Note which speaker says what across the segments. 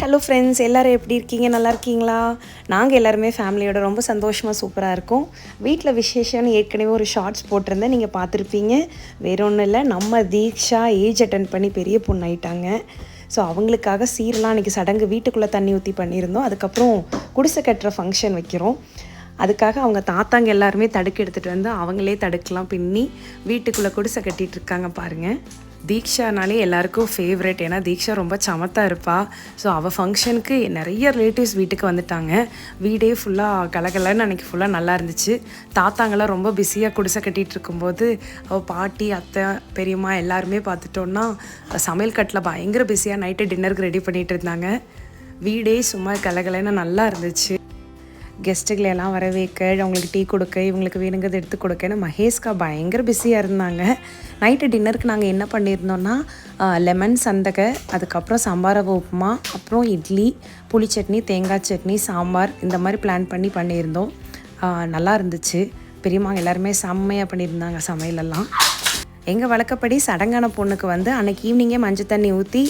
Speaker 1: Hello friends, எல்லோரும் எப்படி இருக்கீங்க? நல்லா இருக்கீங்களா? நாங்கள் எல்லாருமே ஃபேமிலியோட ரொம்ப சந்தோஷமாக சூப்பராக இருக்கோம். வீட்டில் விசேஷம்னு ஏற்கனவே ஒரு ஷார்ட்ஸ் போட்டிருந்தேன், நீங்கள் பார்த்துருப்பீங்க. வேறு ஒன்றும் இல்லை, நம்ம தீக்ஷா ஏஜ் அட்டன் பண்ணி பெரிய பொண்ணாயிட்டாங்க. ஸோ அவங்களுக்காக சீரெலாம் அன்றைக்கி சடங்கு வீட்டுக்குள்ளே தண்ணி ஊற்றி பண்ணியிருந்தோம். அதுக்கப்புறம் குடிசை கட்டுற ஃபங்க்ஷன் வைக்கிறோம். அதுக்காக அவங்க தாத்தாங்க எல்லாருமே தடுக்கு எடுத்துகிட்டு வந்து அவங்களே தடுக்கலாம் பின்னி வீட்டுக்குள்ளே குடிசை கட்டிகிட்டு இருக்காங்க பாருங்கள். தீக்ஷானாலே எல்லாருக்கும் ஃபேவரட். ஏன்னா தீக்ஷா ரொம்ப சமத்தாக இருப்பாள். ஸோ அவள் ஃபங்க்ஷனுக்கு நிறைய ரிலேட்டிவ்ஸ் வீட்டுக்கு வந்துட்டாங்க. வீடே ஃபுல்லாக கலகலன்னு அன்றைக்கி ஃபுல்லாக நல்லா இருந்துச்சு. தாத்தாங்களாம் ரொம்ப பிஸியாக குடிசை கட்டிகிட்டு இருக்கும்போது அவள் பாட்டி, அத்தை, பெரியம்மா எல்லாருமே பார்த்துட்டோன்னா சமையல் கட்டில் பயங்கர பிஸியாக நைட்டு டின்னருக்கு ரெடி பண்ணிகிட்டு இருந்தாங்க. வீடே சும்மா கலகலன்னு நல்லா இருந்துச்சு. கெஸ்ட்டுகளெல்லாம் வர வைக்க, அவங்களுக்கு டீ கொடுக்க, இவங்களுக்கு வேணுங்கிறது எடுத்து கொடுக்கன்னு மகேஷ்கா பயங்கர பிஸியாக இருந்தாங்க. நைட்டு டின்னருக்கு நாங்கள் என்ன பண்ணியிருந்தோன்னா லெமன் சந்தகை, அதுக்கப்புறம் சாம்பார் உப்புமா, அப்புறம் இட்லி, புளி சட்னி, தேங்காய் சட்னி, சாம்பார் இந்த மாதிரி பிளான் பண்ணியிருந்தோம். நல்லா இருந்துச்சு. பெரியம்மா எல்லாருமே செம்மையாக பண்ணியிருந்தாங்க சமையலெல்லாம். எங்கள் வழக்கப்படி சடங்கான பொண்ணுக்கு வந்து அன்றைக்கி ஈவினிங்கே மஞ்சள் தண்ணி ஊற்றி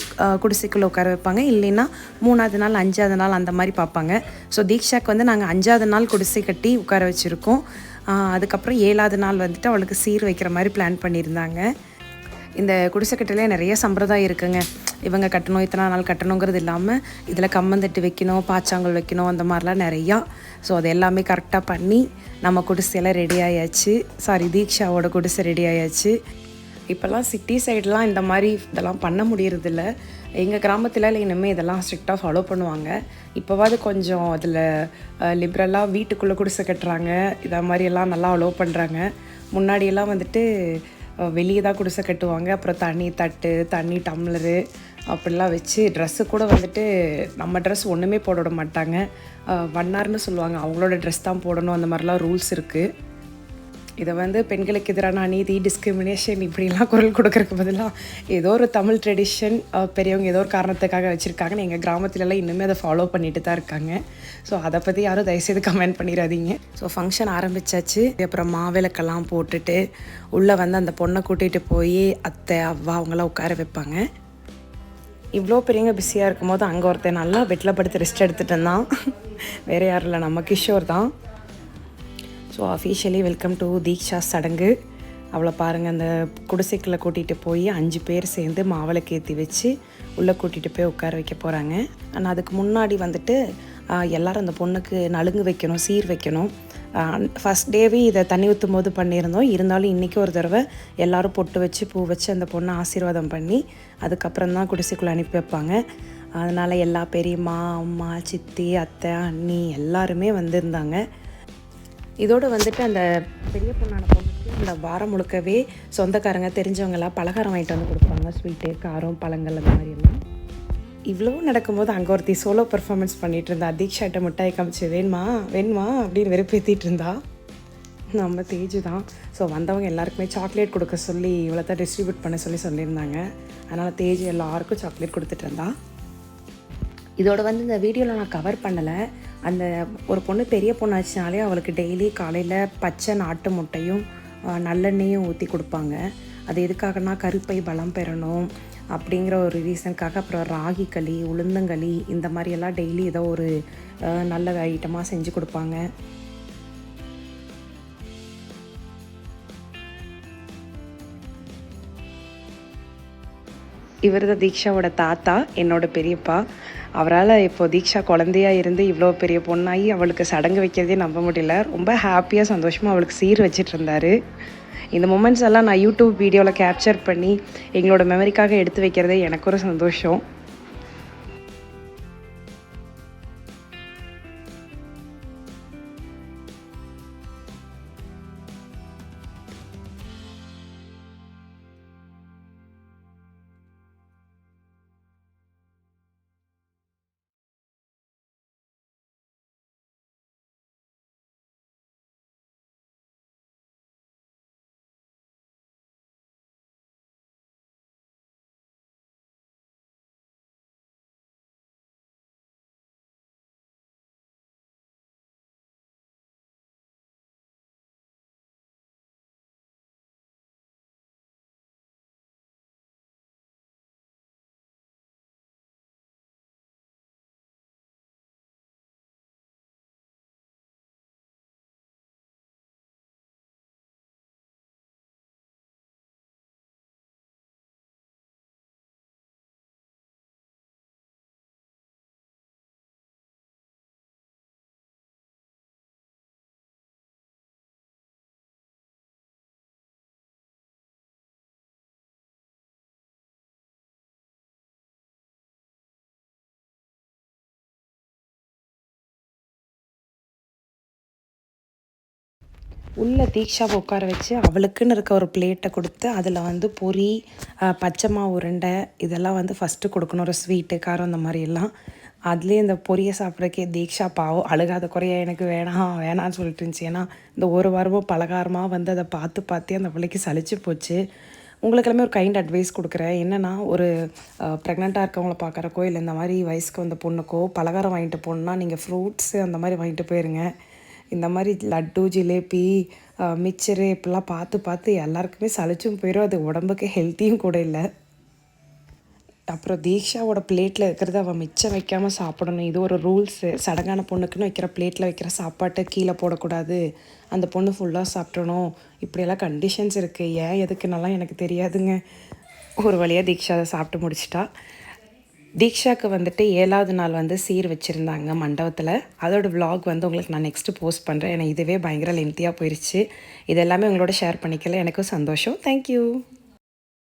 Speaker 1: குடிசைக்குள்ளே உட்கார வைப்பாங்க. இல்லைன்னா 3ஆவது நாள் 5ஆவது நாள் அந்த மாதிரி பார்ப்பாங்க. ஸோ தீக்ஷாக்கு வந்து நாங்கள் 5ஆவது நாள் குடிசை கட்டி உட்கார வச்சுருக்கோம். அதுக்கப்புறம் 7ஆவது நாள் வந்துட்டு அவளுக்கு சீர் வைக்கிற மாதிரி பிளான் பண்ணியிருந்தாங்க. இந்த குடிசை கட்டிலே நிறைய சம்பிரதாயம் இருக்குங்க. இவங்க கட்டணும், இத்தனை நாள் கட்டணுங்கிறது இல்லாமல் இதில் கம்மந்தட்டு வைக்கணும், பாச்சாங்கல் வைக்கணும், அந்த மாதிரிலாம் நிறையா. ஸோ அது எல்லாமே கரெக்டாக பண்ணி நம்ம குடிசையெல்லாம் ரெடி ஆயாச்சு. தீக்ஷாவோட குடிசை ரெடி ஆயாச்சு. இப்போல்லாம் சிட்டி சைடெலாம் இந்த மாதிரி இதெல்லாம் பண்ண முடியறதில்ல. எங்கள் கிராமத்தில் இனிமேல் இதெல்லாம் ஸ்ட்ரிக்டாக ஃபாலோ பண்ணுவாங்க. இப்போவாது கொஞ்சம் அதில் லிப்ரலாக வீட்டுக்குள்ளே குடிசை கட்டுறாங்க. இதை மாதிரியெல்லாம் நல்லா அலோவ் பண்ணுறாங்க. முன்னாடியெல்லாம் வந்துட்டு வெளியே தான் குடிசை கட்டுவாங்க. அப்புறம் தண்ணி தட்டு, தண்ணி டம்ளரு அப்படிலாம் வச்சு ட்ரெஸ்ஸு கூட வந்துட்டு நம்ம ட்ரெஸ் ஒன்றுமே போட விட மாட்டாங்க. வண்ணார்னு சொல்லுவாங்க, அவங்களோட ட்ரெஸ் தான் போடணும். அந்த மாதிரிலாம் ரூல்ஸ் இருக்குது. இதை வந்து பெண்களுக்கு எதிரான அநீதி, டிஸ்கிரிமினேஷன் இப்படிலாம் குரல் கொடுக்கறதுக்கு பதிலாக ஏதோ ஒரு தமிழ் ட்ரெடிஷன் பெரியவங்க ஏதோ ஒரு காரணத்துக்காக வச்சுருக்காங்கன்னு எங்கள் கிராமத்துலலாம் இன்னுமே அதை ஃபாலோ பண்ணிட்டு தான் இருக்காங்க. ஸோ அதை பற்றி யாரும் தயவுசெய்து கமெண்ட் பண்ணிடாதீங்க. ஸோ ஃபங்க்ஷன் ஆரம்பித்தாச்சு. அப்புறம் மாவிளக்கெல்லாம் போட்டுட்டு உள்ளே வந்து அந்த பொண்ணை கூட்டிகிட்டு போய் அத்தை, அவ்வா அவங்களாம் உட்கார வைப்பாங்க. இவ்வளோ பெரியவங்க பிஸியாக இருக்கும் போது அங்கே ஒருத்தர் நல்லா பெட்டில் படுத்து ரெஸ்ட் எடுத்துகிட்டு இருந்தான். வேறு யாரும் இல்லை, நம்ம கிஷோர் தான். ஸோ அஃபீஷியலி வெல்கம் டு தீக்ஷா சடங்கு. அவளை பாருங்கள், அந்த குடிசைக்குள்ளே கூட்டிகிட்டு போய் 5 பேர் சேர்ந்து மாவிளக்கு ஏற்றி வச்சு உள்ளே கூட்டிகிட்டு போய் உட்கார வைக்க போகிறாங்க. ஆனால் அதுக்கு முன்னாடி வந்துட்டு எல்லோரும் அந்த பொண்ணுக்கு நலுங்கு வைக்கணும், சீர் வைக்கணும். ஃபஸ்ட் டேவே இதை தண்ணி ஊற்றும் போது பண்ணியிருந்தோம். இருந்தாலும் இன்றைக்கி ஒரு தடவை எல்லோரும் பொட்டு வச்சு பூ வச்சு அந்த பொண்ணை ஆசீர்வாதம் பண்ணி அதுக்கப்புறம் தான் குடிசைக்குள்ளே அனுப்பி வைப்பாங்க. அதனால் எல்லா பெரியம்மா, அம்மா, சித்தி, அத்தை, அண்ணி எல்லாருமே வந்திருந்தாங்க. இதோடு வந்துட்டு அந்த பெரிய பொண்ணான பொண்ணுக்கு இந்த வாரம் முழுக்கவே சொந்தக்காரங்க தெரிஞ்சவங்களாம் பலகாரம் வாங்கிட்டு வந்து கொடுப்பாங்க. ஸ்வீட்டு, காரம், பழங்கள் அந்த மாதிரியெல்லாம். இவ்வளோ நடக்கும்போது அங்கே ஒருத்தி சோலோ பர்ஃபார்மன்ஸ் பண்ணிகிட்டு இருந்தா. தீக்ஷாட்ட மிட்டாய் காமிச்சு வேணுமா வேணுமா அப்படின்னு வெறுப்பேற்றிட்டு இருந்தா. நம்ம தேஜு தான். ஸோ வந்தவங்க எல்லாருக்குமே சாக்லேட் கொடுக்க சொல்லி இவ்வளோ தான் டிஸ்ட்ரிபியூட் பண்ண சொல்லியிருந்தாங்க. அதனால் தேஜு எல்லாருக்கும் சாக்லேட் கொடுத்துட்டு இருந்தா. இதோட வந்து இந்த வீடியோவில் நான் கவர் பண்ணலை. அந்த ஒரு பொண்ணு பெரிய பொண்ணாச்சுனாலே அவளுக்கு டெய்லி காலையில் பச்சை நாட்டு முட்டையும் நல்லெண்ணெயும் ஊற்றி கொடுப்பாங்க. அது எதுக்காகனா கருப்பை பலம் பெறணும் அப்படிங்கிற ஒரு ரீசனுக்காக. அப்புறம் ராகி களி, உளுந்தங்களி இந்த மாதிரியெல்லாம் டெய்லி ஏதோ ஒரு நல்ல ஐட்டமாக செஞ்சு கொடுப்பாங்க. இவர் தான் தீக்ஷாவோட தாத்தா, என்னோட பெரியப்பா. அவரால் இப்போ தீக்ஷா குழந்தையாக இருந்து இவ்வளோ பெரிய பொண்ணாகி அவளுக்கு சடங்கு வைக்கிறதே நம்ப முடியல. ரொம்ப ஹாப்பியாக சந்தோஷமாக அவளுக்கு சீர் வச்சிட்டு இருந்தார். இந்த மூமெண்ட்ஸ் எல்லாம் நான் யூடியூப் வீடியோவில் கேப்சர் பண்ணி எங்களோட மெமரிக்காக எடுத்து வைக்கிறதே எனக்கு ஒரு சந்தோஷம். உள்ளே தீக்ஷாவை உட்கார வச்சு அவளுக்குன்னு இருக்க ஒரு பிளேட்டை கொடுத்து அதில் வந்து பொரி, பச்சை மாவு உருண்டை இதெல்லாம் வந்து ஃபஸ்ட்டு கொடுக்கணும். ஒரு ஸ்வீட்டு காரம் அந்த மாதிரி எல்லாம். அதுலேயே இந்த பொரியை சாப்பிட்றக்கே தீக்ஷா பாவம் அழுகாத குறையா எனக்கு வேணாம் வேணான்னு சொல்லிட்டு இருந்துச்சு. ஏன்னா இந்த ஒரு வாரமும் பலகாரமாக வந்து அதை பார்த்து பார்த்தே அந்த பிள்ளைக்கு சலிச்சு போச்சு. உங்களுக்கெல்லாமே ஒரு கைண்ட் அட்வைஸ் கொடுக்குறேன். என்னென்னா, ஒரு ப்ரெக்னெண்ட்டாக இருக்கவங்கள பார்க்குறக்கோ இல்லை இந்த மாதிரி வயசுக்கு வந்த பொண்ணுக்கோ பலகாரம் வாங்கிட்டு போகணுன்னா நீங்கள் ஃப்ரூட்ஸு அந்த மாதிரி வாங்கிட்டு போயிருங்க. இந்த மாதிரி லட்டு, ஜிலேபி, மிக்சரு இப்படிலாம் பார்த்து பார்த்து எல்லாருக்குமே சலிச்சும் போயிடும். அது உடம்புக்கு ஹெல்த்தியும் கூட இல்லை. அப்புறம் தீக்ஷாவோட பிளேட்டில் இருக்கிறத அவள் மிச்சம் வைக்காமல் சாப்பிடணும். இது ஒரு ரூல்ஸு. சடங்கான பொண்ணுக்குன்னு வைக்கிற பிளேட்டில் வைக்கிற சாப்பாட்டை கீழே போடக்கூடாது. அந்த பொண்ணு ஃபுல்லாக சாப்பிடணும். இப்படியெல்லாம் கண்டிஷன்ஸ் இருக்குது. ஏன் எதுக்குன்னெல்லாம் எனக்கு தெரியாதுங்க. ஒரு வழியாக தீக்ஷா அதை சாப்பிட்டு முடிச்சிட்டா. தீக்ஷாவுக்கு வந்துட்டு 7வது நாள் வந்து சீர் வச்சுருந்தாங்க மண்டபத்தில். அதோட விலாக் வந்து உங்களுக்கு நான் நெக்ஸ்ட்டு போஸ்ட் பண்ணுறேன். ஏன்னா இதுவே பயங்கர லென்த்தியாக போயிடுச்சு. இது எல்லாமே உங்களோட ஷேர் பண்ணிக்கல. எனக்கும் சந்தோஷம். தேங்க்யூ.